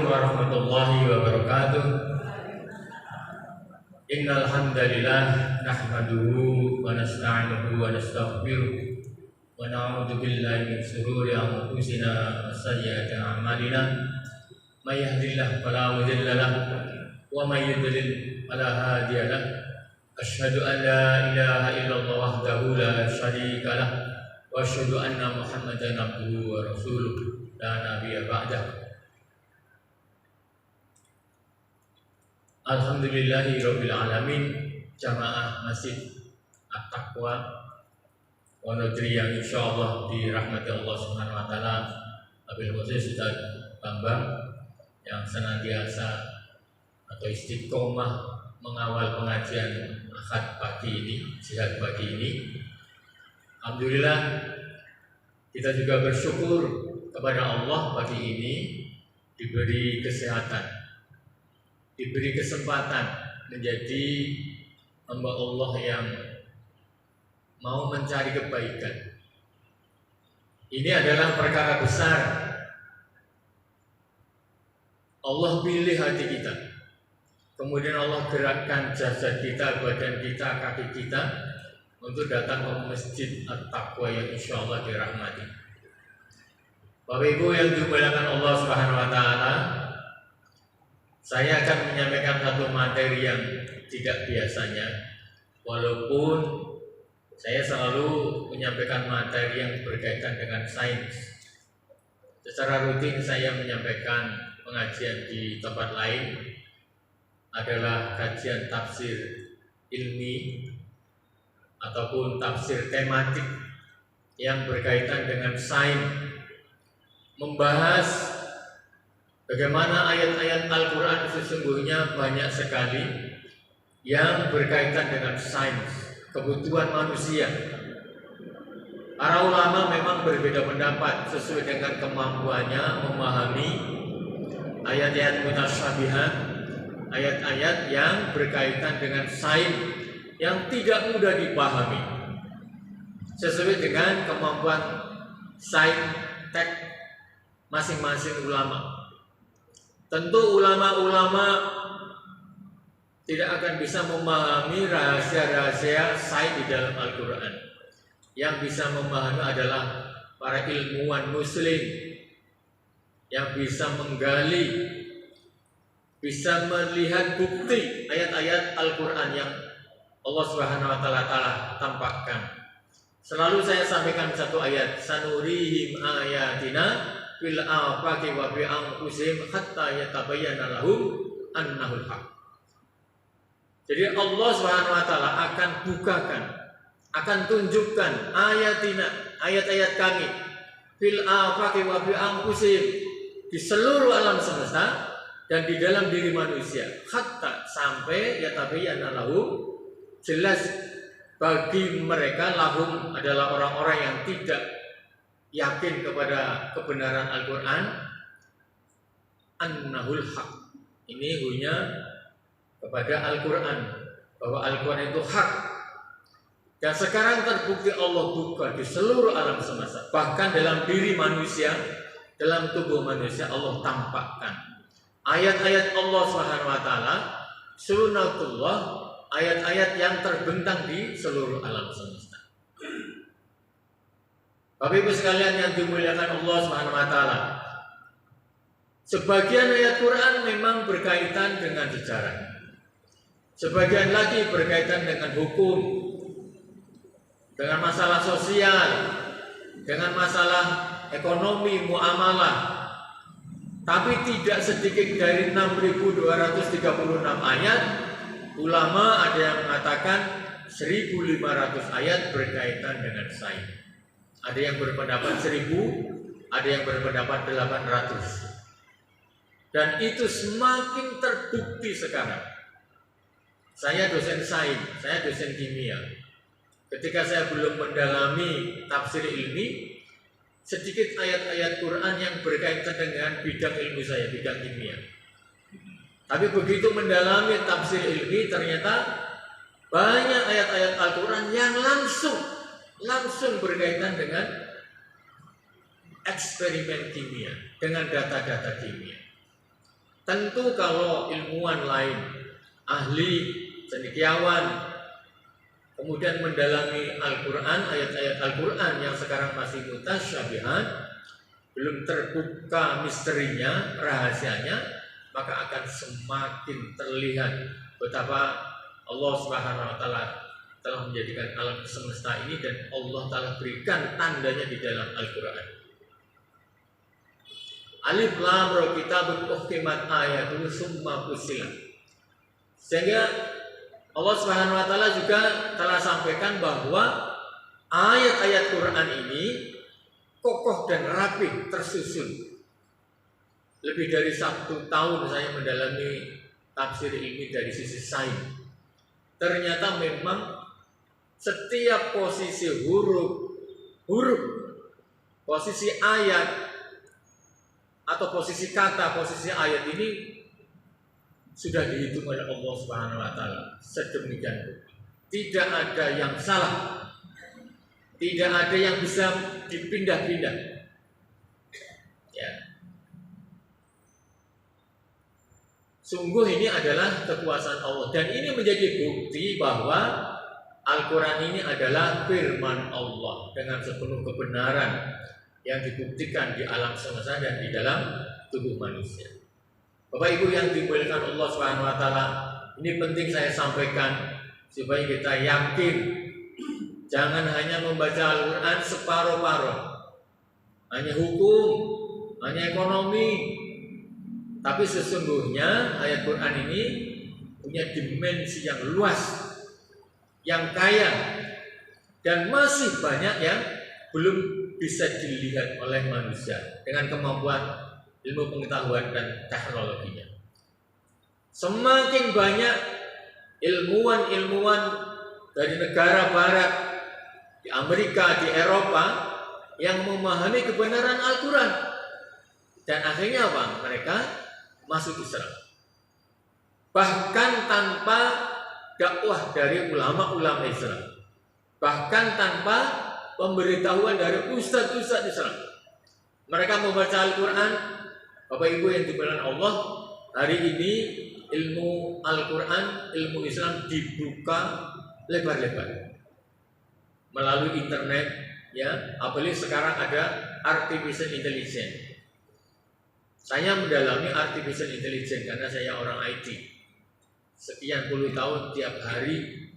Assalamualaikum warahmatullahi wabarakatuh. Innal hamdalillah nahmaduhu wa nasta'inuhu wa nastaghfiruh wa na'udzu billahi min shururi anfusina wa sayyiati a'malina. May yahdihillahu fala mudilla lahu wa may yudlil fala hadiya lahu. Asyhadu an la ilaha illallah wahdahu la syarika lahu wa asyhadu anna Muhammadan abduhu wa rasuluh la nabiyya ba'dahu. Alhamdulillahirabbil alamin. Jamaah Masjid At-Taqwa Wonodri yang insyaallah dirahmati Allah Subhanahu wa taala, wabil khusus Ustaz Bambang yang senantiasa atau istiqomah mengawal pengajian Ahad pagi ini, jihad pagi ini. Alhamdulillah kita juga bersyukur kepada Allah pagi ini diberi kesehatan, diberi kesempatan menjadi hamba Allah yang mau mencari kebaikan. Ini adalah perkara besar. Allah pilih hati kita, kemudian Allah gerakkan jasad kita, badan kita, kaki kita untuk datang ke Masjid At-Taqwa yang insya Allah dirahmati. Bapak Ibu yang dimuliakan Allah Subhanahu wa taala, saya akan menyampaikan satu materi yang tidak biasanya, walaupun saya selalu menyampaikan materi yang berkaitan dengan sains. Secara rutin saya menyampaikan pengajian di tempat lain adalah kajian tafsir ilmi ataupun tafsir tematik yang berkaitan dengan sains, membahas bagaimana ayat-ayat Al-Quran sesungguhnya banyak sekali yang berkaitan dengan sains, kebutuhan manusia. Para ulama memang berbeda pendapat sesuai dengan kemampuannya memahami ayat-ayat mutasyabihat, ayat-ayat yang berkaitan dengan sains yang tidak mudah dipahami sesuai dengan kemampuan saintek masing-masing ulama. Tentu ulama-ulama tidak akan bisa memahami rahasia-rahasia sains di dalam Al-Quran. Yang bisa memahami adalah para ilmuwan muslim yang bisa menggali, bisa melihat bukti ayat-ayat Al-Quran yang Allah Subhanahu wa taala tampakkan. Selalu saya sampaikan satu ayat, sanurihim ayatina fil afaqi wa fi anfusihim hatta yatabayyana lahum annahul haq. Jadi Allah Subhanahu wa taala akan bukakan, akan tunjukkan ayatina, ayat-ayat kami fil afaqi wa fi anfusihim, di seluruh alam semesta dan di dalam diri manusia, hatta sampai yatabayyana lahum, jelas bagi mereka, lahum adalah orang-orang yang tidak yakin kepada kebenaran Al-Quran, annahul haq, ini hunya kepada Al-Quran, bahwa Al-Quran itu hak. Dan sekarang terbukti Allah buka di seluruh alam semesta, bahkan dalam diri manusia, dalam tubuh manusia Allah tampakkan ayat-ayat Allah Subhanahu wa taala, sunnatullah, ayat-ayat yang terbentang di seluruh alam semesta. Bapak Ibu sekalian yang dimuliakan Allah Subhanahu wa taala, sebagian ayat Quran memang berkaitan dengan sejarah, sebagian lagi berkaitan dengan hukum, dengan masalah sosial, dengan masalah ekonomi, muamalah. Tapi tidak sedikit dari 6.236 ayat, ulama ada yang mengatakan 1.500 ayat berkaitan dengan sains. Ada yang berpendapat 1.000, ada yang berpendapat 800. Dan itu semakin terbukti sekarang. Saya dosen sains, saya dosen kimia. Ketika saya belum mendalami tafsir ilmi, sedikit ayat-ayat Quran yang berkaitan dengan bidang ilmu saya, bidang kimia. Tapi begitu mendalami tafsir ilmi, ternyata banyak ayat-ayat Al-Quran yang langsung berkaitan dengan eksperimen kimia, dengan data-data kimia. Tentu kalau ilmuwan lain, ahli, cendekiawan, kemudian mendalami Al-Quran, ayat-ayat Al-Quran yang sekarang masih mutasyabihat, belum terbuka misterinya, rahasianya, maka akan semakin terlihat betapa Allah Subhanahu wa Ta'ala telah menjadikan alam semesta ini, dan Allah telah berikan tandanya di dalam Al-Quran. Alif lam ra kitabun uhkimat ayatuhu summa fussilat. Sehingga Allah Subhanahu wa Ta'ala juga telah sampaikan bahwa ayat-ayat Quran ini kokoh dan rapi tersusun. Lebih dari 1 tahun saya mendalami tafsir ini dari sisi sains. Ternyata memang setiap posisi huruf, posisi ayat atau posisi kata, posisi ayat ini sudah dihitung oleh Allah Subhanahu wa Ta'ala sedemikian rupa. Tidak ada yang salah, tidak ada yang bisa dipindah-pindah. Ya. Sungguh ini adalah kekuasaan Allah, dan ini menjadi bukti bahwa Al-Quran ini adalah firman Allah dengan sepenuh kebenaran yang dibuktikan di alam semesta dan di dalam tubuh manusia. Bapak Ibu yang dimuliakan Allah Subhanahu wa Ta'ala, ini penting saya sampaikan supaya kita yakin. Jangan hanya membaca Al-Quran separuh-paruh, hanya hukum, hanya ekonomi. Tapi sesungguhnya ayat Quran ini punya dimensi yang luas, yang kaya, dan masih banyak yang belum bisa dilihat oleh manusia dengan kemampuan ilmu pengetahuan dan teknologinya. Semakin banyak ilmuwan-ilmuwan dari negara barat, di Amerika, di Eropa, yang memahami kebenaran Al-Quran, dan akhirnya apa? Mereka masuk Islam, bahkan tanpa dakwah dari ulama-ulama Islam, bahkan tanpa pemberitahuan dari ustadz-ustadz Islam. Mereka membaca Al-Quran. Bapak Ibu yang dimuliakan Allah, hari ini ilmu Al-Quran, ilmu Islam dibuka lebar-lebar melalui internet, ya. Apalagi sekarang ada artificial intelligence. Saya mendalami artificial intelligence karena saya orang IT. Sekian puluh tahun tiap hari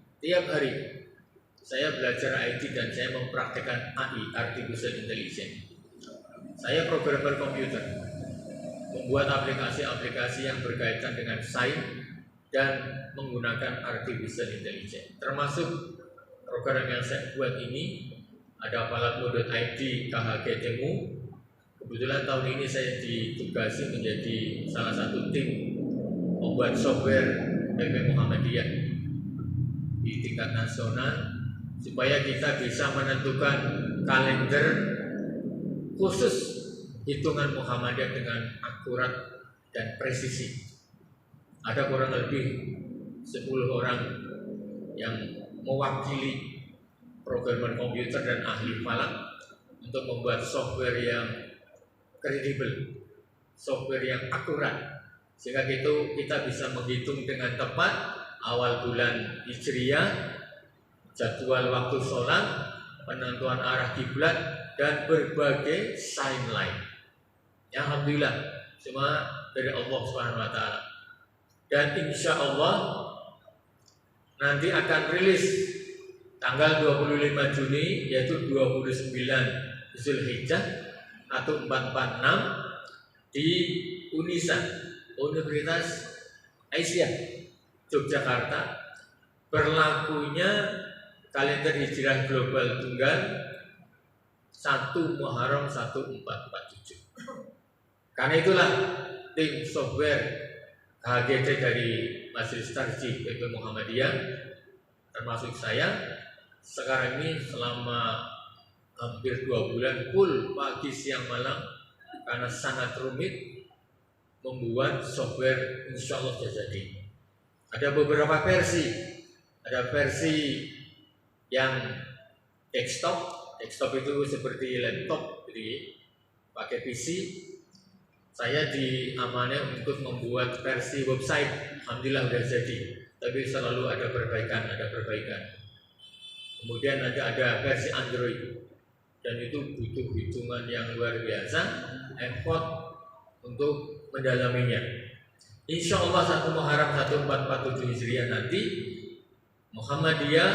saya belajar IT dan saya mempraktekkan AI, artificial intelligence. Saya programmer komputer, membuat aplikasi-aplikasi yang berkaitan dengan sains dan menggunakan artificial intelligence. Termasuk program yang saya buat ini ada Palatmo.id KHGTMU. Kebetulan tahun ini saya ditugasi menjadi salah satu tim membuat software PP Muhammadiyah di tingkat nasional, supaya kita bisa menentukan kalender khusus hitungan Muhammadiyah dengan akurat dan presisi. Ada kurang lebih 10 orang yang mewakili programmer komputer dan ahli falak untuk membuat software yang kredibel, software yang akurat, sehingga itu kita bisa menghitung dengan tepat awal bulan Hijriah, jadwal waktu sholat, penentuan arah kiblat, dan berbagai sains lain. Ya, alhamdulillah, semua dari Allah Subhanahu wa Ta'ala. Dan insya Allah nanti akan rilis tanggal 25 Juni, yaitu 29 Zulhijjah atau 446 di UNISA, Universitas Aisyah Yogyakarta, berlakunya kalender hijrah global tunggal 1 Muharram 1447. Karena itulah tim software HGT dari Majelis Tarjih PP Muhammadiyah, termasuk saya, sekarang ini selama hampir 2 bulan full pagi siang malam, karena sangat rumit membuat software. Insya Allah sudah jadi. Ada beberapa versi. Ada versi yang desktop itu seperti laptop, jadi pakai PC. Saya diamanai untuk membuat versi website, alhamdulillah sudah jadi. Tapi selalu ada perbaikan, Kemudian ada versi Android, dan itu butuh hitungan yang luar biasa, effort untuk mendalaminya. Insya Allah 1 Muharram 1447 Hijriah nanti Muhammadiyah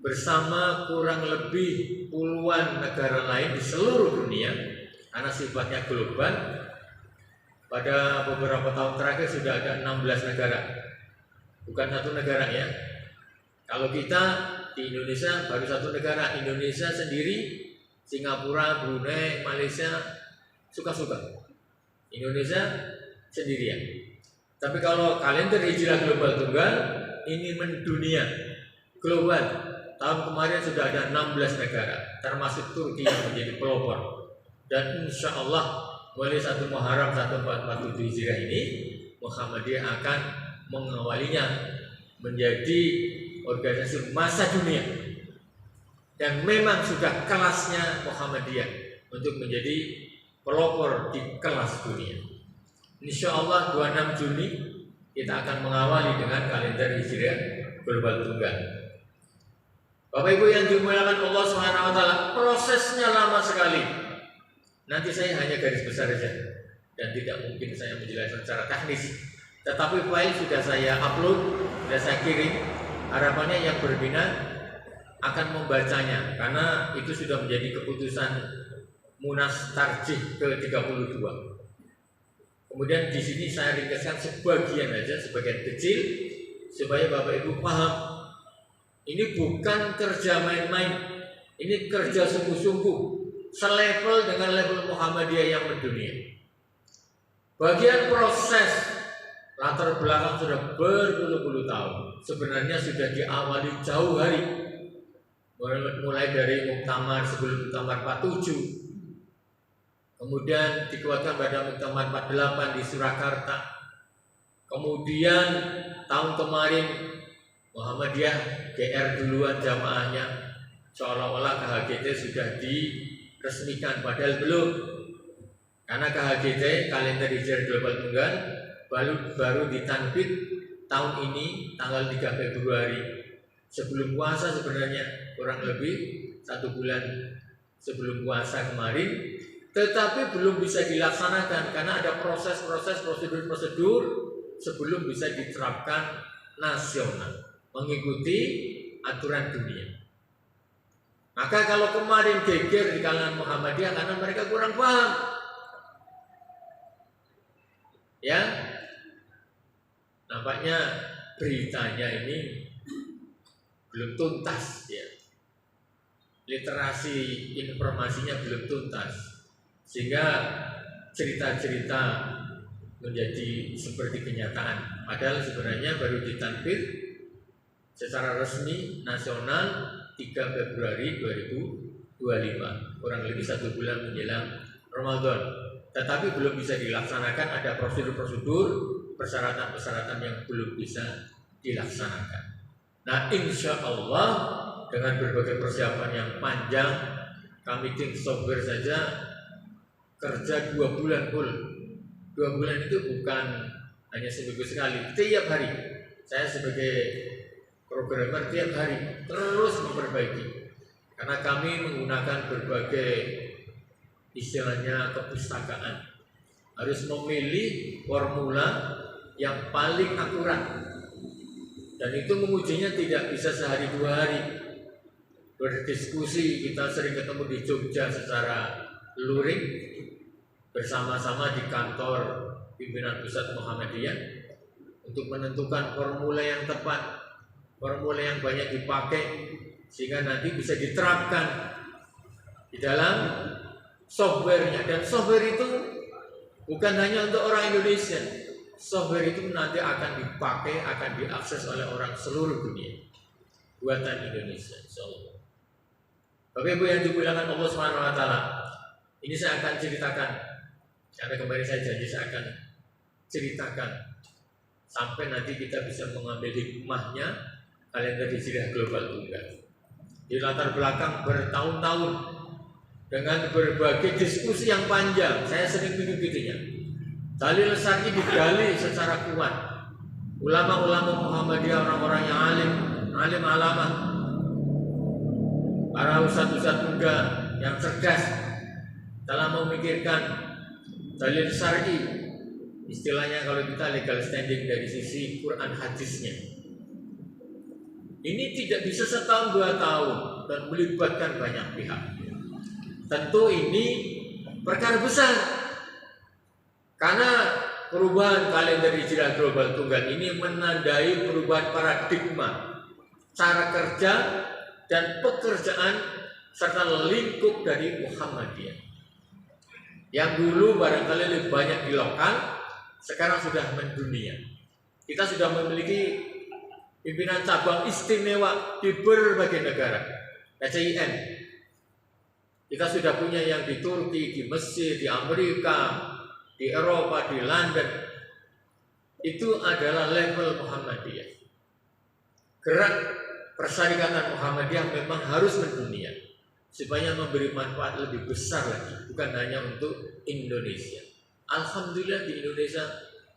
bersama kurang lebih puluhan negara lain di seluruh dunia, karena sifatnya global. Pada beberapa tahun terakhir sudah ada 16 negara, bukan satu negara ya. Kalau kita di Indonesia baru satu negara, Indonesia sendiri, Singapura, Brunei, Malaysia, suka-suka. Indonesia sendirian. Tapi kalau kalender hijrah global tunggal, ini mendunia, global. Tahun kemarin sudah ada 16 negara, termasuk Turki yang menjadi pelopor. Dan insya Allah mulai 1 Muharram 1447 Hijriah ini, Muhammadiyah akan mengawalinya menjadi organisasi massa dunia. Dan memang sudah kelasnya Muhammadiyah untuk menjadi pelopor di kelas dunia. Insya Allah 26 Juni kita akan mengawali dengan kalender Hijriah global tunggal. Bapak Ibu yang dimuliakan Allah SWT, prosesnya lama sekali. Nanti saya hanya garis besar saja dan tidak mungkin saya menjelaskan secara teknis. Tetapi file sudah saya upload, sudah saya kirim. Harapannya yang berminat akan membacanya, karena itu sudah menjadi keputusan Munas Tarjih ke-32. Kemudian di sini saya ringkaskan sebagian aja, sebagian kecil, supaya Bapak Ibu paham. Ini bukan kerja main-main, ini kerja sungguh-sungguh, selevel dengan level Muhammadiyah yang mendunia. Bagian proses latar belakang sudah berpuluh-puluh tahun. Sebenarnya sudah diawali jauh hari, mulai dari muktamar sebelum muktamar 47. Kemudian dikuatkan pada muktamar 48 di Surakarta. Kemudian tahun kemarin Muhammadiyah GR duluan jamaahnya, seolah-olah KHGT sudah diresmikan, padahal belum. Karena KHGT kalender hijrah global tunggal baru ditanbit tahun ini tanggal 3 Februari. Sebelum puasa sebenarnya, kurang lebih 1 bulan sebelum puasa kemarin. Tetapi belum bisa dilaksanakan karena ada proses-proses, prosedur-prosedur sebelum bisa diterapkan nasional, mengikuti aturan dunia. Maka kalau kemarin geger di kalangan Muhammadiyah karena mereka kurang paham, ya, nampaknya beritanya ini belum tuntas, ya, literasi informasinya belum tuntas. Sehingga cerita-cerita menjadi seperti kenyataan. Padahal sebenarnya baru ditanbit secara resmi nasional 3 Februari 2025, kurang lebih 1 bulan menjelang Ramadan. Tetapi belum bisa dilaksanakan, ada prosedur-prosedur, persyaratan-persyaratan yang belum bisa dilaksanakan. Nah, insya Allah dengan berbagai persiapan yang panjang, kami tim software saja kerja 2 bulan full. 2 bulan itu bukan hanya seminggu sekali, tiap hari. Saya sebagai programmer tiap hari terus memperbaiki, karena kami menggunakan berbagai istilahnya kepustakaan. Harus memilih formula yang paling akurat, dan itu mengujinya tidak bisa sehari 2 hari. Berdiskusi, kita sering ketemu di Jogja secara luring bersama-sama di kantor pimpinan pusat Muhammadiyah untuk menentukan formula yang tepat, formula yang banyak dipakai sehingga nanti bisa diterapkan di dalam softwarenya. Dan software itu bukan hanya untuk orang Indonesia, software itu nanti akan dipakai, akan diakses oleh orang seluruh dunia, buatan Indonesia, insyaallah. Bapak Ibu yang dimuliakan Allah SWT, ini saya akan ceritakan, karena kemarin saya janji saya akan ceritakan sampai nanti kita bisa mengambil hikmahnya kalender hijriah global tunggal. Di latar belakang bertahun-tahun dengan berbagai diskusi yang panjang, saya sering mengikutinya. Dalil syar'i digali secara kuat. Ulama-ulama Muhammadiyah, orang-orang yang alim alamah, para ustadz-ustadz muda yang cerdas dalam memikirkan dalil syar'i, istilahnya kalau kita legal standing dari sisi Quran hadisnya. Ini tidak bisa setahun 2 tahun dan melibatkan banyak pihak. Tentu ini perkara besar, karena perubahan kalender hijrah global tunggal ini menandai perubahan paradigma cara kerja dan pekerjaan serta lingkup dari Muhammadiyah. Yang dulu barangkali lebih banyak di lokal, sekarang sudah mendunia. Kita sudah memiliki pimpinan cabang istimewa di berbagai negara, PCIM. Kita sudah punya yang di Turki, di Mesir, di Amerika, di Eropa, di London. Itu adalah level Muhammadiyah. Gerak persyarikatan Muhammadiyah memang harus mendunia supaya memberi manfaat lebih besar lagi, bukan hanya untuk Indonesia. Alhamdulillah di Indonesia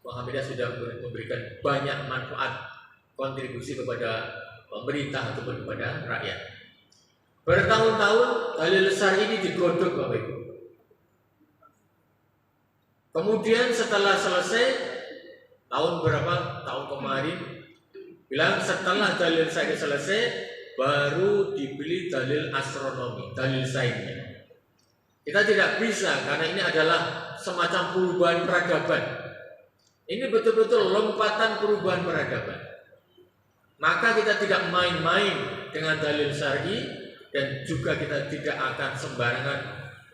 Muhammadiyah sudah memberikan banyak manfaat, kontribusi kepada pemerintah ataupun kepada rakyat. Bertahun-tahun dalil syar'i ini digodok Bapak Ibu. Kemudian setelah selesai tahun berapa? Tahun kemarin bilang setelah dalil syar'i selesai baru dibeli dalil astronomi, dalil sainsnya. Kita tidak bisa karena ini adalah semacam perubahan peradaban. Ini betul-betul lompatan perubahan peradaban. Maka kita tidak main-main dengan dalil syar'i dan juga kita tidak akan sembarangan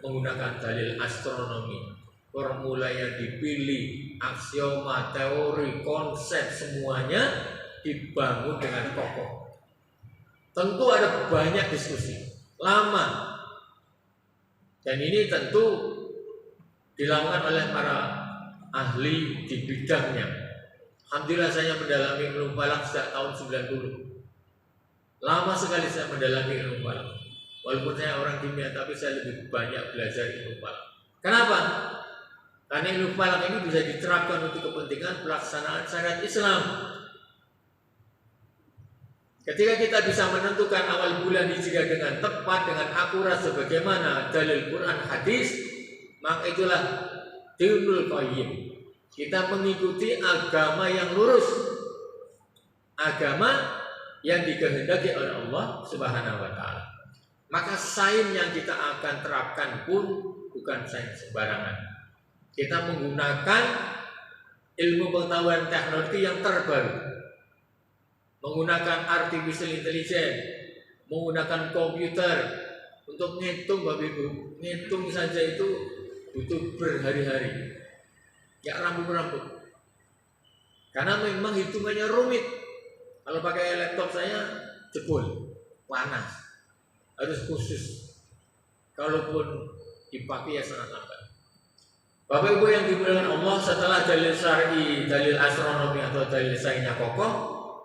menggunakan dalil astronomi. Formula yang dipilih, aksioma, teori, konsep semuanya dibangun dengan kokoh. Tentu ada banyak diskusi, lama. Dan ini tentu dilakukan oleh para ahli di bidangnya. Alhamdulillah saya mendalami ilmu falak sejak tahun 90. Lama sekali saya mendalami ilmu falak. Walaupun saya orang kimia, tapi saya lebih banyak belajar ilmu falak. Kenapa? Karena ilmu falak ini bisa diterapkan untuk kepentingan pelaksanaan syariat Islam. Ketika kita bisa menentukan awal bulan hijriah dengan tepat, dengan akurat sebagaimana dalil Quran hadis, maka itulah dinul qayyim. Kita mengikuti agama yang lurus, agama yang dikehendaki oleh Allah Subhanahu wa taala. Maka sains yang kita akan terapkan pun bukan sains sembarangan. Kita menggunakan ilmu pengetahuan teknologi yang terbaru, menggunakan artificial intelligence, menggunakan komputer untuk ngitung Bapak Ibu. Ngitung saja itu butuh berhari-hari, ya rambut-rambut. Karena memang hitungannya rumit. Kalau pakai laptop saya jebol, panas, harus khusus. Kalaupun dipakai ya sangat lambat. Bapak Ibu yang dimuliakan Allah, setelah dalil syar'i, dalil astronomi atau dalil sainsnya kokoh,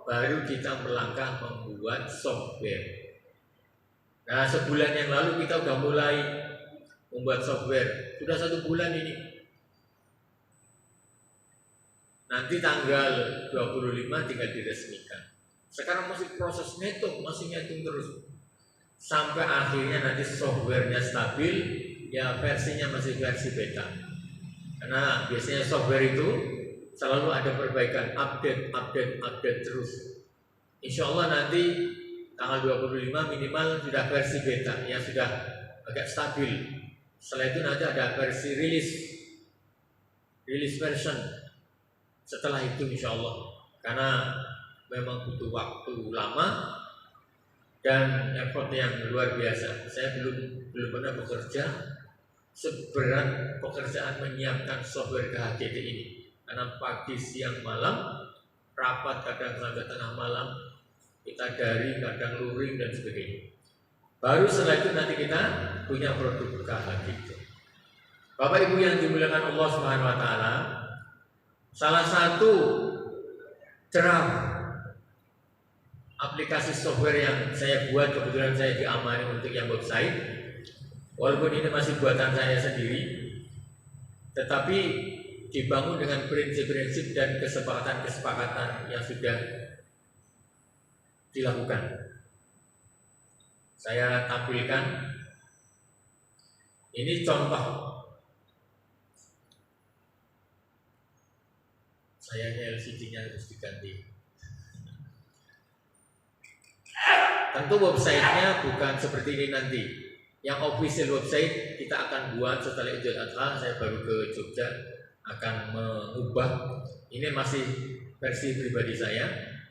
baru kita melangkah membuat software. Nah, sebulan yang lalu kita sudah mulai membuat software. Sudah 1 bulan ini. Nanti tanggal 25 tinggal diresmikan. Sekarang masih proses ngitung, masih ngitung terus. Sampai akhirnya nanti softwarenya stabil, ya versinya masih versi beta. Karena biasanya software itu selalu ada perbaikan, update terus. Insya Allah nanti tanggal 25 minimal sudah versi beta yang sudah agak stabil. Setelah itu nanti ada versi release version. Setelah itu insya Allah, karena memang butuh waktu lama dan effort yang luar biasa. Saya belum pernah bekerja seberat pekerjaan menyiapkan software KHGT ini. Karena pagi, siang, malam, rapat kadang sampai tengah malam, kita daring, kadang luring dan sebagainya. Baru setelah itu nanti kita punya produk KHGT. Bapak Ibu yang dimuliakan Allah Subhanahu wa taala, salah satu draft aplikasi software yang saya buat, kebetulan saya diamani untuk yang website. Walaupun ini masih buatan saya sendiri, tetapi dibangun dengan prinsip-prinsip dan kesepakatan-kesepakatan yang sudah dilakukan. Saya tampilkan ini contoh. Sayangnya LCD-nya harus diganti. Tentu websitenya bukan seperti ini nanti. Yang official website kita akan buat setelah Idul Adha. Saya baru ke Jogja, akan mengubah. Ini masih versi pribadi saya,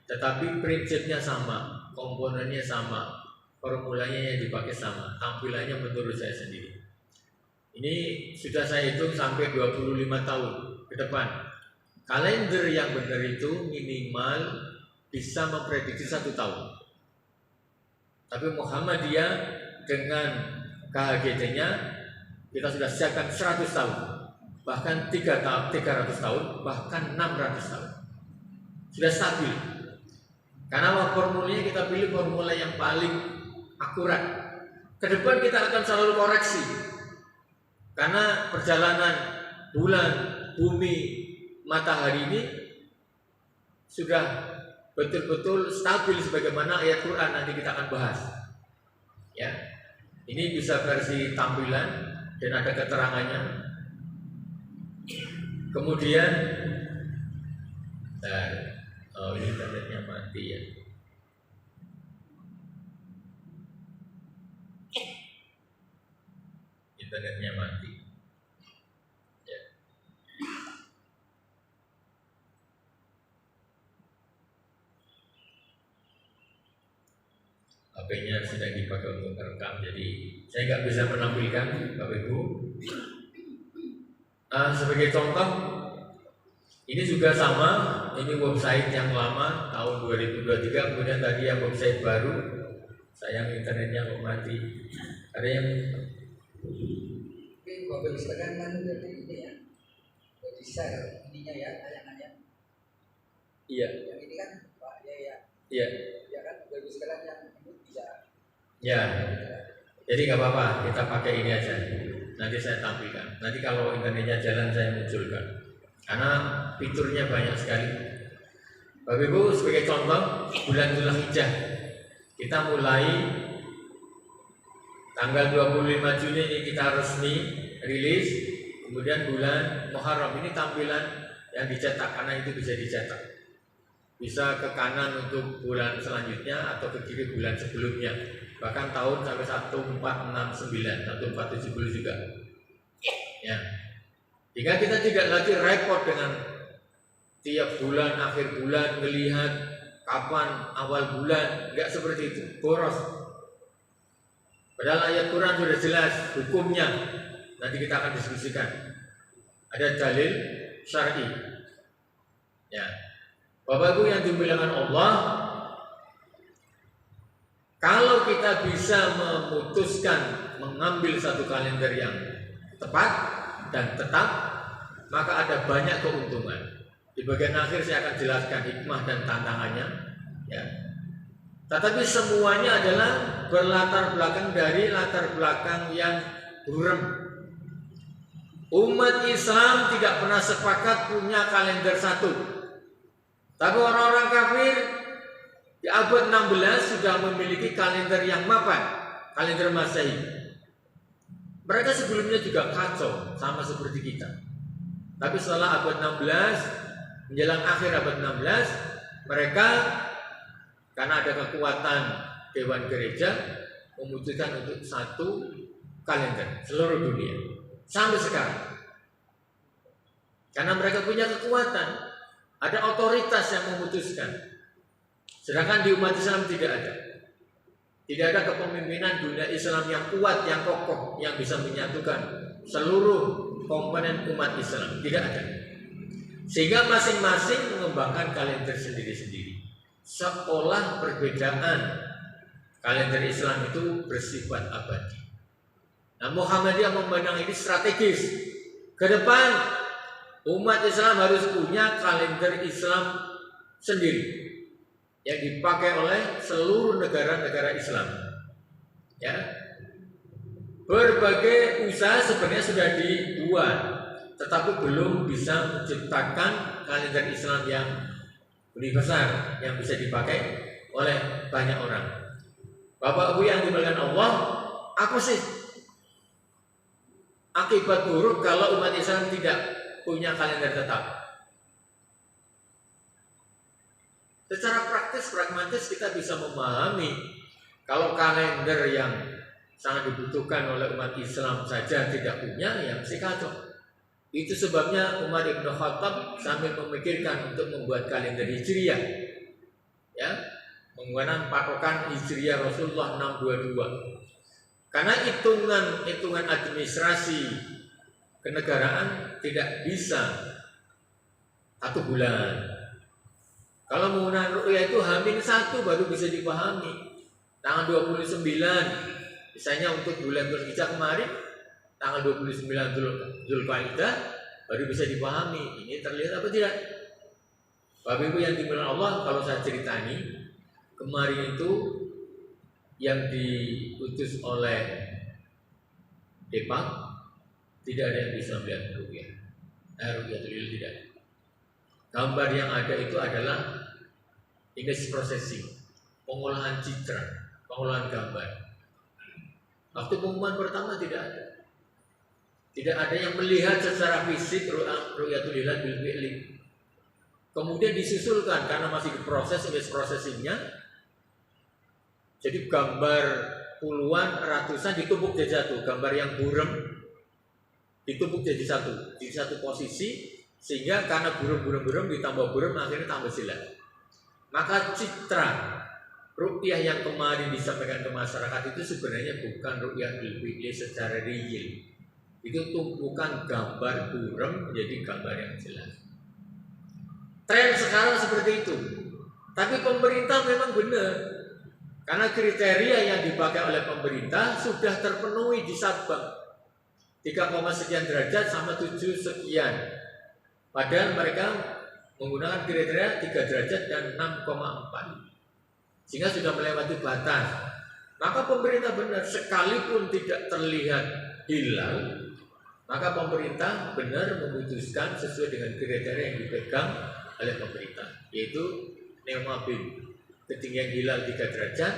tetapi prinsipnya sama, komponennya sama, formulanya yang dipakai sama, tampilannya menurut saya sendiri. Ini sudah saya hitung sampai 25 tahun ke depan. Kalender yang benar itu minimal bisa memprediksi 1 tahun. Tapi Muhammadiyah dengan KHGT-nya kita sudah siapkan 100 tahun, bahkan 300 tahun, bahkan 600 tahun. Sudah stabil. Karena formulanya kita pilih formula yang paling akurat. Ke depan kita akan selalu koreksi. Karena perjalanan bulan, bumi, matahari ini sudah betul-betul stabil sebagaimana ayat Quran nanti kita akan bahas. Ya. Ini bisa versi tampilan dan ada keterangannya. Kemudian ini internetnya mati ya. Internetnya mati. Ya. HP-nya sedang dipakai untuk merekam, jadi saya nggak bisa menampilkan, Bapak Ibu. Sebagai contoh, ini juga sama. Ini website yang lama tahun 2023, kemudian tadi yang website baru. Sayang internetnya kok mati. Ada yang Bapak silakan kan dari ini ya, dari share ininya ya, tayangannya. Iya. Yang ini kan Pak ya. Iya. Ya kan, Bapak silakan yang ini bisa. Ya. Jadi nggak apa-apa, kita pakai ini aja. Nanti saya tampilkan. Nanti kalau internetnya jalan saya munculkan. Karena fiturnya banyak sekali. Bapak Ibu, sebagai contoh bulan Dzulhijjah kita mulai tanggal 25 Juni ini kita resmi rilis. Kemudian bulan Muharram ini tampilan yang dicetak, karena itu bisa dicetak. Bisa ke kanan untuk bulan selanjutnya atau ke kiri bulan sebelumnya. Bahkan tahun sampai 1469, 1470 juga. Ya. Jika kita tidak lagi repot dengan tiap bulan, akhir bulan melihat kapan awal bulan, enggak seperti itu, boros. Padahal ayat Quran sudah jelas hukumnya. Nanti kita akan diskusikan. Ada dalil syar'i. Ya. Bapak Ibu yang dimuliakan Allah, kalau kita bisa memutuskan mengambil satu kalender yang tepat dan tetap, maka ada banyak keuntungan. Di bagian akhir saya akan jelaskan hikmah dan tantangannya. Ya. Tetapi semuanya adalah berlatar belakang dari latar belakang yang buram. Umat Islam tidak pernah sepakat punya kalender satu. Tapi orang-orang kafir di abad 16 sudah memiliki kalender yang mapan, kalender Masehi. Mereka sebelumnya juga kacau, sama seperti kita. Tapi setelah abad 16, menjelang akhir abad 16, mereka karena ada kekuatan Dewan Gereja memutuskan untuk satu kalender seluruh dunia sampai sekarang. Karena mereka punya kekuatan, ada otoritas yang memutuskan. Sedangkan di umat Islam tidak ada. Tidak ada kepemimpinan dunia Islam yang kuat, yang kokoh, yang bisa menyatukan seluruh komponen umat Islam. Tidak ada. Sehingga masing-masing mengembangkan kalender sendiri-sendiri. Seolah perbedaan kalender Islam itu bersifat abadi. Nah, Muhammadiyah memandang ini strategis. Ke depan umat Islam harus punya kalender Islam sendiri yang dipakai oleh seluruh negara-negara Islam. Ya, berbagai usaha sebenarnya sudah dibuat. tetapi belum bisa menciptakan kalender Islam yang universal yang bisa dipakai oleh banyak orang. Bapak Ibu yang dimuliakan Allah, apa sih akibat buruk kalau umat Islam tidak punya kalender tetap? Secara praktis, pragmatis kita bisa memahami kalau kalender yang sangat dibutuhkan oleh umat Islam saja tidak punya, ya mesti kacau. Itu sebabnya Umar Ibn Khattab sambil memikirkan untuk membuat kalender Hijriah, ya, menggunakan patokan Hijriah Rasulullah 622. Karena hitungan administrasi kenegaraan tidak bisa 1 bulan. Kalau menggunakan ru'yah itu H-1 baru bisa dipahami. Tanggal 29, misalnya untuk bulan Dzulhijjah kemarin, tanggal 29 Dzulqa'dah baru bisa dipahami. Ini terlihat apa tidak? Bapak Ibu yang dimuliakan Allah, kalau saya ceritani, kemarin itu yang diutus oleh Depak tidak ada yang bisa melihat ru'yah. Ru'yatul hilal tidak. Gambar yang ada itu adalah image processing, pengolahan citra, pengolahan gambar. Waktu pengumuman pertama tidak ada. Tidak ada yang melihat secara fisik ru'yatul hilal bil fi'li. Kemudian disusulkan karena masih diproses image processingnya. Jadi gambar puluhan, ratusan ditumpuk jadi satu. Gambar yang buram ditumpuk jadi satu di satu posisi. Sehingga karena buram ditambah buram akhirnya tambah jelas. Maka citra ru'yah yang kemarin disampaikan ke masyarakat itu sebenarnya bukan ru'yah bil fi'li secara real. Itu tumpukan gambar buram menjadi gambar yang jelas. Tren sekarang seperti itu. Tapi pemerintah memang benar. Karena kriteria yang dipakai oleh pemerintah sudah terpenuhi di Sabang. 3, sekian derajat sama 7 sekian. Padahal mereka menggunakan kriteria 3 derajat dan 6,4. Sehingga sudah melewati batas. Maka pemerintah benar, sekalipun tidak terlihat hilal, maka pemerintah benar memutuskan sesuai dengan kriteria yang dipegang oleh pemerintah, yaitu neomabin, ketinggian hilal 3 derajat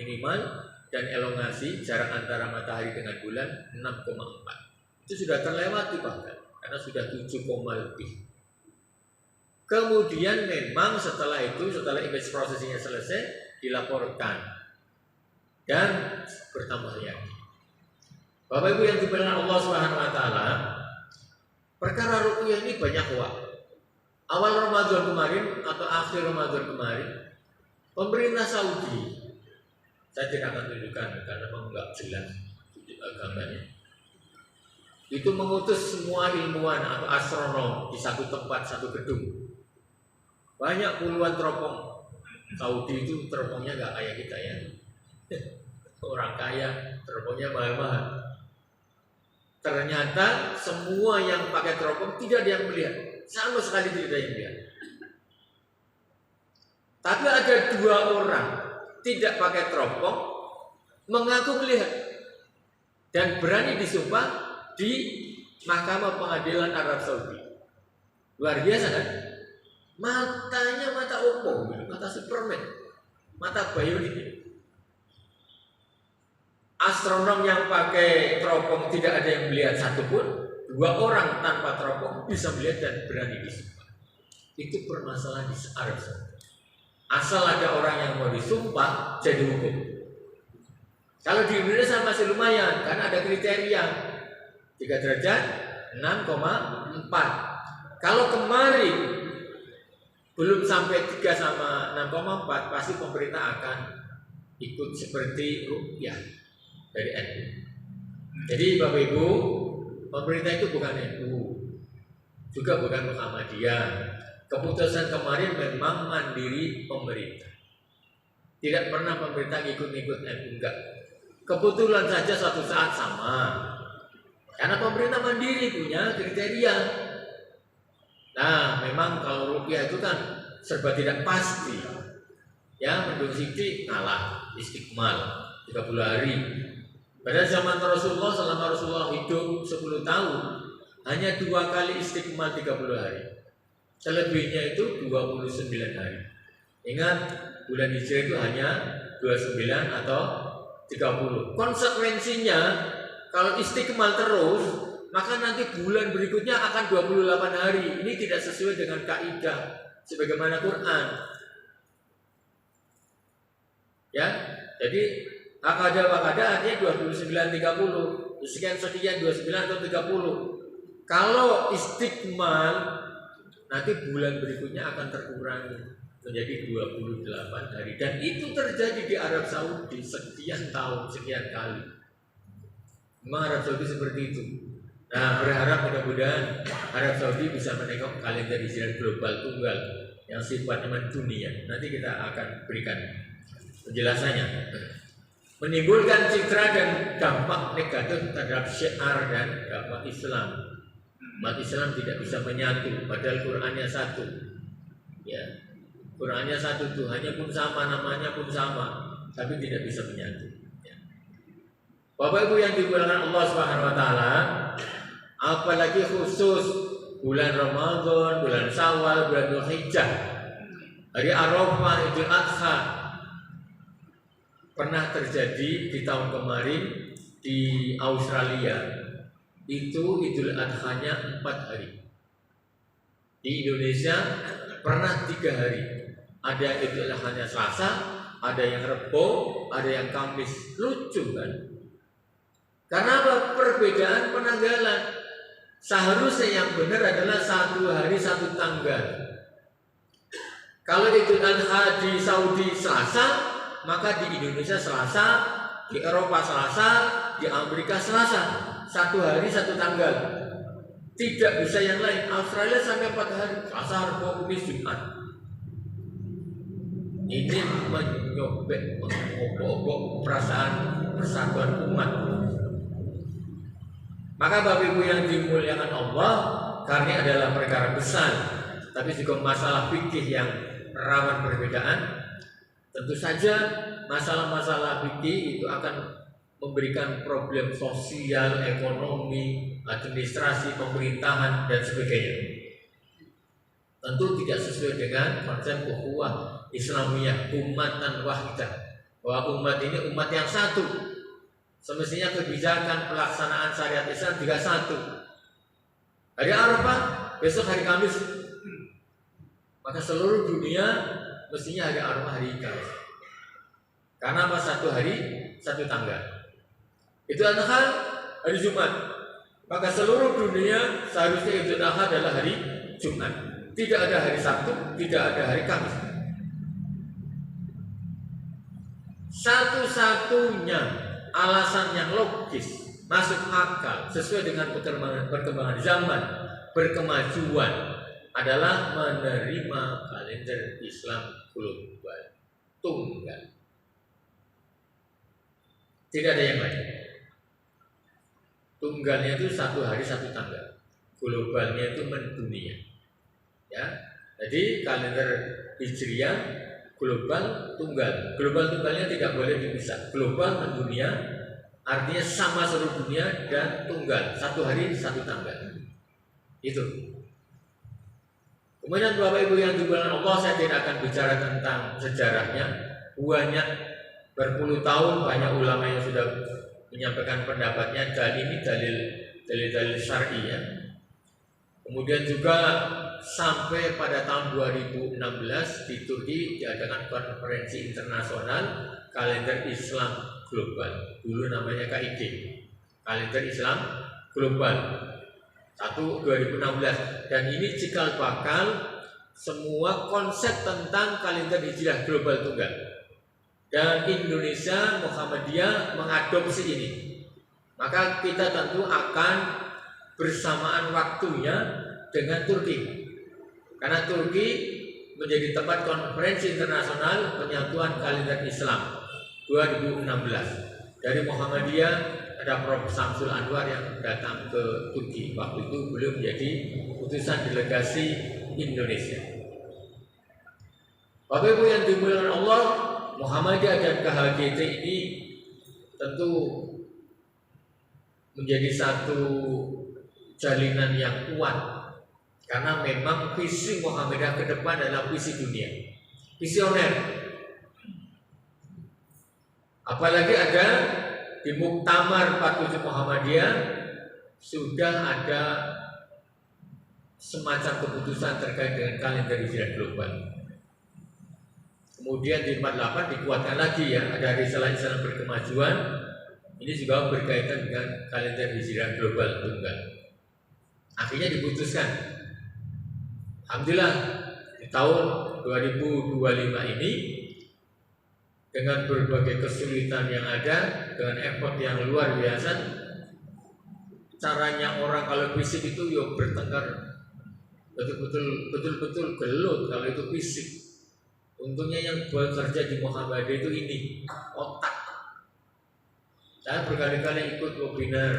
minimal, dan elongasi jarak antara matahari dengan bulan 6,4. Itu sudah terlewati bahkan, karena sudah 7, lebih. Kemudian memang setelah itu, setelah image processingnya selesai, dilaporkan dan bertambah lagi. Bapak Ibu yang dimuliakan Allah Subhanahu wa taala, perkara ruqyah ini banyak Awal Ramadan kemarin atau akhir Ramadan kemarin, pemerintah Saudi, saya tidak akan tunjukkan karena memang nggak jelas gambarnya, itu mengutus semua ilmuwan atau astronom di satu tempat, satu gedung. Banyak puluhan teropong. Saudi itu teropongnya nggak kayak kita ya. Orang kaya teropongnya mahal-mahal. Ternyata semua yang pakai teropong tidak ada yang melihat, sama sekali tidak ada yang melihat. Tapi ada 2 orang tidak pakai teropong mengaku melihat dan berani disumpah di Mahkamah Pengadilan Arab Saudi. Luar biasa kan? Matanya mata oppo, mata Superman, mata bionik. Astronom yang pakai teropong tidak ada yang melihat satupun. 2 orang tanpa teropong bisa melihat dan berani disumpah. Itu permasalahan di Arab Saudi. Asal ada orang yang mau disumpah, jadi hukum. Kalau di Indonesia masih lumayan, karena ada kriteria 3 derajat 6,4. Kalau kemarin belum sampai 3 sama 6,4, pasti pemerintah akan ikut seperti ruqyah dari NU. Jadi Bapak Ibu, pemerintah itu bukan NU, juga bukan Muhammadiyah. Keputusan kemarin memang mandiri pemerintah. Tidak pernah pemerintah ikut-ikut NU, enggak. Kebetulan saja suatu saat sama. Karena pemerintah mandiri punya kriteria. Nah, memang kalau ruqyah itu kan serba tidak pasti. Ya, Mendung Siti kalah, Istiqmal 30 hari. Pada zaman Rasulullah, selama Rasulullah hidup 10 tahun, hanya 2 kali istiqmal 30 hari. Selebihnya itu 29 hari. Ingat, bulan Hijrah itu hanya 29 atau 30. Konsekuensinya kalau istiqmal terus, maka nanti bulan berikutnya akan 28 hari. Ini tidak sesuai dengan kaidah sebagaimana Quran. Ya, jadi akada artinya 29 30. Sekian 29 atau 30. Kalau istiqmal, nanti bulan berikutnya akan terkurangi menjadi 28 hari. Dan itu terjadi di Arab Saudi sekian tahun, sekian kali. Memang Arab Saudi seperti itu. Nah, berharap mudah-mudahan Arab Saudi bisa menengok kalender Hijrah global tunggal yang sifatnya mendunia. Nanti kita akan berikan penjelasannya. Menimbulkan citra dan dampak negatif terhadap syiar dan dampak Islam. Umat Islam tidak bisa menyatu, padahal Qurannya satu. Ya, Qurannya satu, Tuhannya pun sama, namanya pun sama, tapi tidak bisa menyatu. Ya. Bapak Ibu yang dimuliakan Allah Subhanahu Wa Taala, apalagi khusus bulan Ramadan, bulan Syawal, bulan Dzulhijjah, hari Arafah, Idul Adha, pernah terjadi di tahun kemarin di Australia. Itu Idul Adha-nya 4 hari. Di Indonesia pernah 3 hari. Ada Idul Adha-nya Selasa, ada yang Rebo, ada yang Kamis. Lucu kan? Karena apa? Perbedaan penanggalan. Seharusnya yang benar adalah 1 hari 1 tanggal. Kalau Idul Adha di Saudi Selasa, maka di Indonesia Selasa, di Eropa Selasa, di Amerika Selasa. 1 hari 1 tanggal. Tidak bisa yang lain. Australia sampai 4 hari. Selasa, Rabu, Kamis, Jumat. Ini menyobek, mengobok-obok perasaan persatuan umat. Maka Bapak Ibu yang dimuliakan Allah, karena adalah perkara besar, tapi juga masalah fikih yang rawan perbedaan. Tentu saja masalah-masalah fikih itu akan memberikan problem sosial, ekonomi, administrasi, pemerintahan, dan sebagainya. Tentu tidak sesuai dengan konsep ukhuwah Islamiyah, ummatan wahidah, bahwa umat ini umat yang satu. Semestinya kebijakan pelaksanaan syariat Islam juga satu. Hari Arafah, besok hari Kamis, maka seluruh dunia mestinya hari Arafah hari Kamis. Karena apa? 1 hari 1 tanggal. Idul Adha hari Jumat, maka seluruh dunia seharusnya Idul Adha adalah hari Jumat. Tidak ada hari Sabtu, tidak ada hari Kamis. Satu-satunya alasan yang logis, masuk akal, sesuai dengan perkembangan zaman, berkemajuan adalah menerima kalender Islam global tunggal. Tidak ada yang lain. Tunggalnya itu 1 hari 1 tanggal, globalnya itu mendunia. Ya, jadi kalender Hijriah global tunggal. Global tunggalnya tidak boleh dipisah. Global mendunia artinya sama seluruh dunia, dan tunggal 1 hari 1 tanggal. Itu. Kemudian Bapak Ibu yang dimuliakan Allah, saya tidak akan bicara tentang sejarahnya. Banyak berpuluh tahun banyak ulama yang sudah menyampaikan pendapatnya, dan ini dalil syar'i ya. Kemudian juga sampai pada tahun 2016 di Turki diadakan konferensi internasional kalender Islam global. Dulu namanya KIG, kalender Islam global 2016, dan ini cikal bakal semua konsep tentang kalender hijrah global tunggal. Dan Indonesia Muhammadiyah mengadopsi ini. Maka kita tentu akan bersamaan waktunya dengan Turki. Karena Turki menjadi tempat konferensi internasional penyatuan kalender Islam 2016. Dari Muhammadiyah ada Prof. Samsul Anwar yang datang ke Turki. Waktu itu beliau menjadi utusan delegasi Indonesia. Bapak Ibu yang dimuliakan Allah, Muhammadiyah dan KHGT ini tentu menjadi satu jalinan yang kuat. Karena memang visi Muhammadiyah ke depan adalah visi dunia, visioner. Apalagi ada di Muktamar 47 Muhammadiyah sudah ada semacam keputusan terkait dengan kalender hijrah global. Kemudian di 48 dikuatkan lagi ya, ada risalah berkemajuan. Ini juga berkaitan dengan kalender hijrah global tunggal. Akhirnya diputuskan. Alhamdulillah di tahun 2025 ini dengan berbagai kesulitan yang ada, dengan effort yang luar biasa, caranya orang kalau fisik itu ya bertengkar betul-betul gelut kalau itu fisik. Untungnya yang bekerja di Muhammadiyah itu ini otak. Saya berkali-kali ikut webinar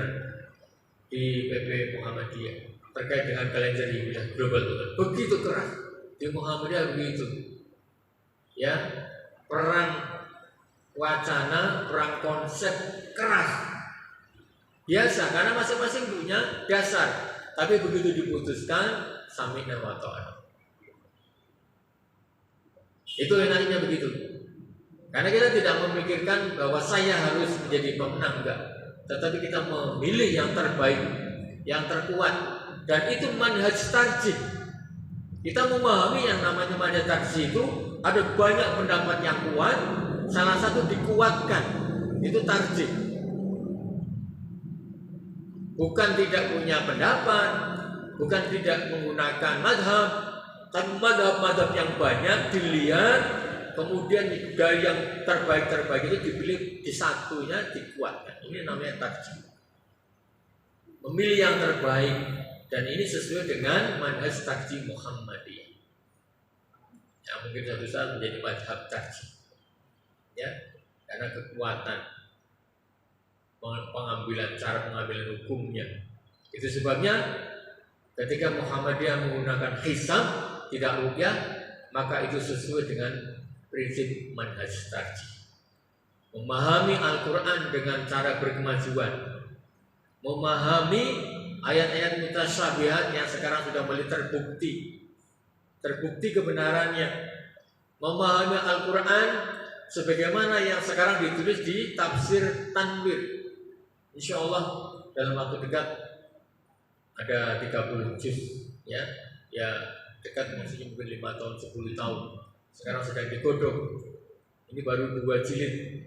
di PP Muhammadiyah terkait dengan kalender hijrah global begitu keras di Muhammadiyah begitu ya, perang wacana, perang konsep keras biasa karena masing-masing punya dasar, tapi begitu diputuskan sami'na wa ta'ana. Itu enaknya begitu, karena kita tidak memikirkan bahwa saya harus menjadi pemenang, enggak, tetapi kita memilih yang terbaik, yang terkuat. Dan itu manhaj tarjih. Kita memahami yang namanya manhaj tarjih itu ada banyak pendapat yang kuat, salah satu dikuatkan, itu tarjih. Bukan tidak punya pendapat, bukan tidak menggunakan madhab, tapi madhab-madhab yang banyak dilihat, kemudian dari yang terbaik-terbaik itu dipilih, di satunya dikuatkan. Ini namanya tarjih. Memilih yang terbaik. Dan ini sesuai dengan manhaj tarjih Muhammadiyah. Yang mungkin suatu saat menjadi madhab tarjih. Ya, karena kekuatan pengambilan, cara pengambilan hukumnya. Itu sebabnya ketika Muhammadiyah menggunakan hisab tidak ruqyah, maka itu sesuai dengan prinsip manhaj tarjih. Memahami Al-Quran dengan cara berkemajuan, memahami ayat-ayat mutasyabihat yang sekarang sudah mulai terbukti kebenarannya, memahami Al-Quran sebagaimana yang sekarang ditulis di tafsir Tanwir. Insya Allah dalam waktu dekat ada 30 juz ya dekat, maksudnya mungkin 5 tahun 10 tahun sekarang sedang digodok. Ini baru 2 jilid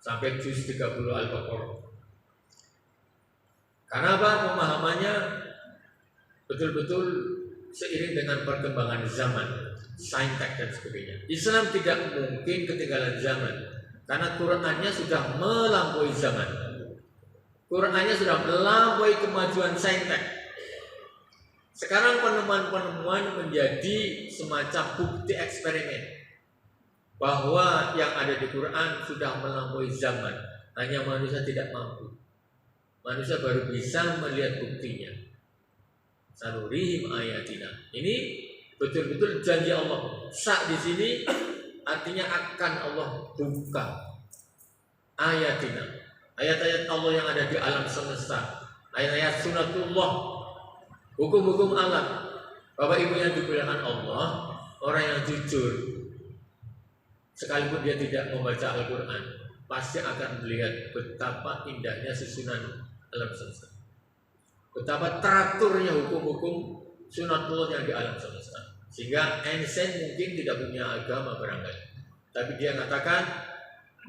sampai juz 30 Al-Baqarah. Karena apa? Pemahamannya betul-betul seiring dengan perkembangan zaman, saintek dan sebagainya. Islam tidak mungkin ketinggalan zaman, karena Qurannya sudah melampaui zaman. Qurannya sudah melampaui kemajuan saintek. Sekarang penemuan-penemuan menjadi semacam bukti eksperimen bahwa yang ada di Quran sudah melampaui zaman. Hanya manusia tidak mampu. Manusia baru bisa melihat buktinya. Sanurihim ayatina. Ini betul-betul janji Allah. Sa di sini artinya akan Allah buka ayatina. Ayat-ayat Allah yang ada di alam semesta. Ayat-ayat sunatullah. Hukum-hukum alam. Bapak Ibu yang dimuliakan Allah, orang yang jujur, sekalipun dia tidak membaca Al-Quran, pasti akan melihat betapa indahnya susunan alam semesta, betapa teraturnya hukum-hukum sunatullah yang di alam semesta. Sehingga Einstein mungkin tidak punya agama barangkali, tapi dia katakan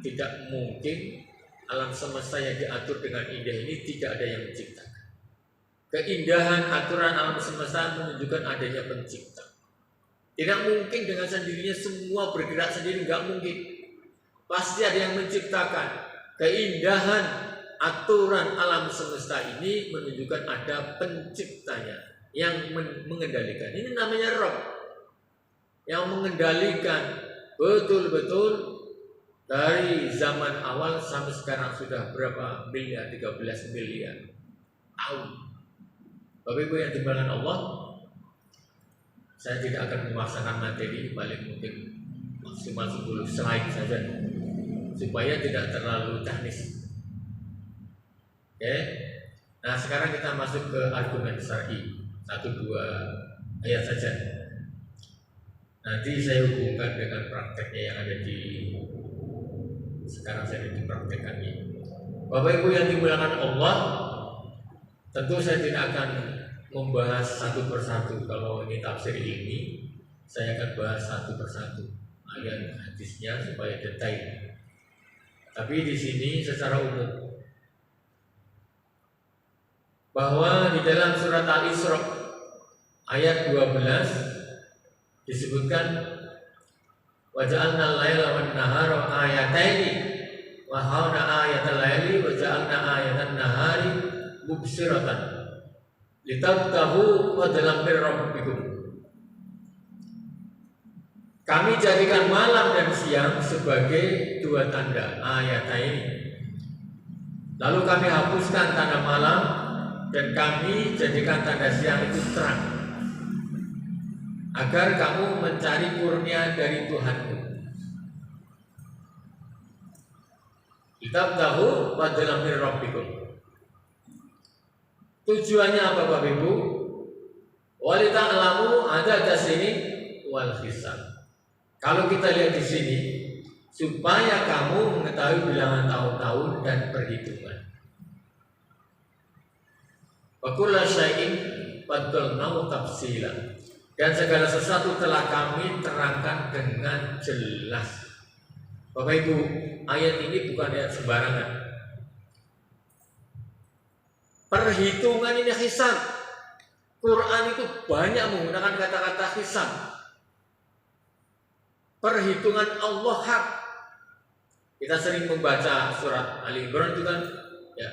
tidak mungkin alam semesta yang diatur dengan indah ini tidak ada yang menciptakan. Keindahan aturan alam semesta menunjukkan adanya pencipta. Tidak mungkin dengan sendirinya semua bergerak sendiri, nggak mungkin. Pasti ada yang menciptakan. Keindahan aturan alam semesta ini menunjukkan ada penciptanya yang mengendalikan. Ini namanya Rabb, yang mengendalikan betul-betul dari zaman awal sampai sekarang sudah berapa miliar, 13 miliar tahun. Bapak Ibu yang dimuliakan Allah, saya tidak akan memaksakan materi, paling mungkin maksimal 10 slide saja supaya tidak terlalu teknis. Oke. Nah sekarang kita masuk ke argumen syar'i, 1-2 ayat saja. Nanti saya hubungkan dengan prakteknya yang ada di sekarang saya dipraktekkan ini. Bapak Ibu yang dimuliakan Allah, tentu saya tidak akan membahas satu persatu. Kalau ini tafsir ini, saya akan bahas satu persatu ayat hadisnya supaya detail. Tapi di sini secara umum, bahwa di dalam surat Al-Isra ayat 12 disebutkan wa ja'alna al-laila wan nahara ayataini wa hauna ayatal laili wa ja'alna ayatan nahari mubsiratan litabtahu fadlan min rabbikum. Kami jadikan malam dan siang sebagai dua tanda ayataini. Lalu kami hapuskan tanda malam dan kami jadikan tanda siang itu terang, agar kamu mencari kurnia dari Tuhanmu. Kitab tahu fadlan min rabbikum. Tujuannya apa Bapak Ibu? Walita'lamu ada sini wal hisab. Kalau kita lihat di sini, supaya kamu mengetahui bilangan tahun-tahun dan perhitungan. Wa kullu syai'in faddalnahu tafsilan. Dan segala sesuatu telah kami terangkan dengan jelas. Bapak Ibu, ayat ini bukan ayat sembarangan. Perhitungan ini hisab. Quran itu banyak menggunakan kata-kata hisab. Perhitungan Allah hak. Kita sering membaca surat Ali Imran itu kan, ya,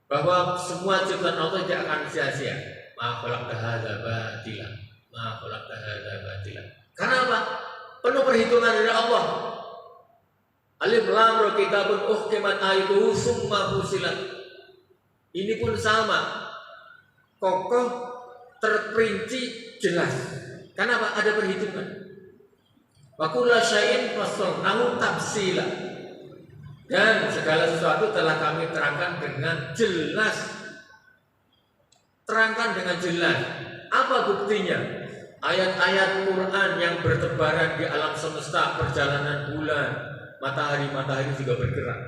bahwa semua ciptaan Allah tidak akan sia-sia. Ma khalaqta hadza batila, ma khalaqta hadza batila. Karena apa? Penuh perhitungan dari Allah. Alif lam ra kitabun uhkimat ayatuhu summa fusilat. Ini pun sama, kokoh, terperinci, jelas. Karena apa? Ada perhitungan. Wa kullu syai'in fassalnahu tafsila. Dan segala sesuatu telah kami terangkan dengan jelas. Terangkan dengan jelas. Apa buktinya? Ayat-ayat Quran yang bertebaran di alam semesta, perjalanan bulan, matahari juga bergerak,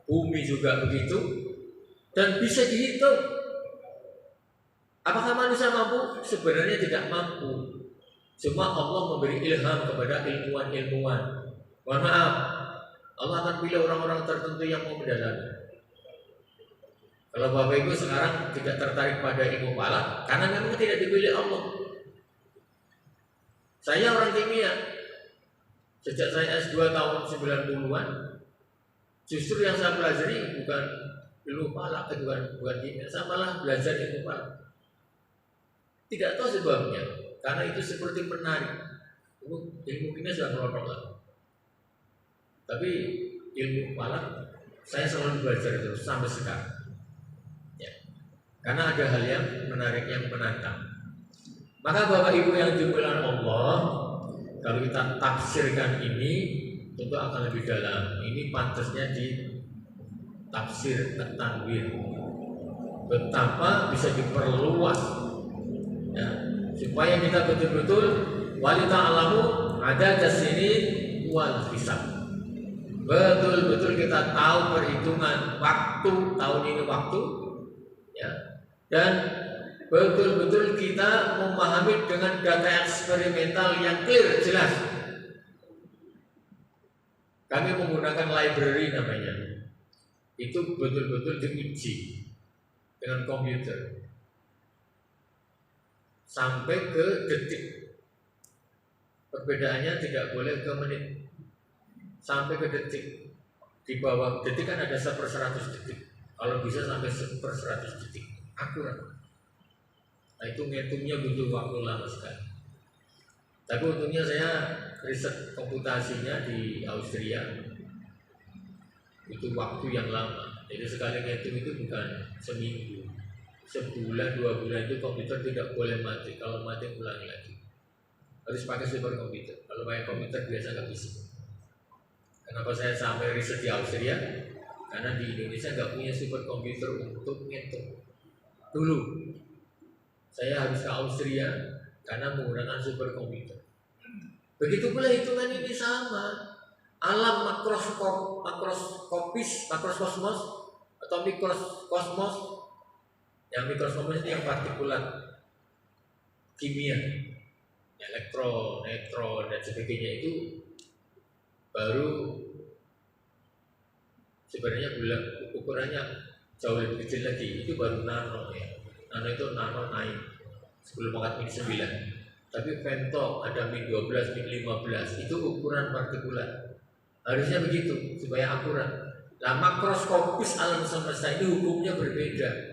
bumi juga begitu, dan bisa dihitung. Apakah manusia mampu? Sebenarnya tidak mampu. Cuma Allah memberi ilham kepada ilmuwan-ilmuwan. Mohon maaf, Allah akan pilih orang-orang tertentu yang mau mendalami. Kalau Bapak Ibu sekarang tidak tertarik pada ilmu falak, karena memang tidak dipilih Allah. Saya orang kimia. Sejak saya S2 tahun 90-an, justru yang saya pelajari bukan ilmu falak, bukan kimia. Saya malah belajar ilmu falak. Tidak tahu sebabnya, karena itu seperti menarik. Ilmu kimia sudah merontok lah. Tapi ilmu falak saya selalu belajar terus sampai sekarang. Karena ada hal yang menarik, yang menantang. Maka Bapak Ibu yang dimuliakan Allah, kalau kita tafsirkan ini tentu akan lebih dalam. Ini pantasnya di tafsir at-tanwir. Betapa bisa diperluas, ya, supaya kita betul-betul walita'lamu ada sini wal hisab. Betul-betul kita tahu perhitungan waktu, tahun ini waktu, ya. Dan betul-betul kita memahami dengan data eksperimental yang clear, jelas. Kami menggunakan library namanya. Itu betul-betul diuji dengan komputer sampai ke detik. Perbedaannya tidak boleh ke menit, sampai ke detik. Di bawah detik kan ada 1/100 detik. Kalau bisa sampai 1/100 detik, akurat. Nah itu ngitungnya butuh waktu lama sekali. Tapi untungnya saya riset komputasinya di Austria, butuh waktu yang lama. Jadi sekali ngitung itu bukan seminggu, sebulan, 2 bulan itu komputer tidak boleh mati. Kalau mati ulangi lagi. Harus pakai super komputer. Kalau pakai komputer biasa nggak bisa. Kenapa saya sampai riset di Austria? karena di Indonesia nggak punya superkomputer untuk ngitung. Dulu saya harus ke Austria karena menggunakan superkomputer. Begitu pula hitungan ini sama. Alam makroskopis, makrokosmos atau mikrokosmos. Yang mikrokosmos itu yang partikulat kimia, elektron, neutron dan sebagainya itu baru sebenarnya bulan ukurannya jauh lebih kecil lagi, itu baru nano ya. Nano itu nano naik 10 pangkat min 9. Tapi femto ada min 12, min 15 itu ukuran partikulat. Harusnya begitu supaya akurat. Nah makroskopis alam semesta ini hukumnya berbeda.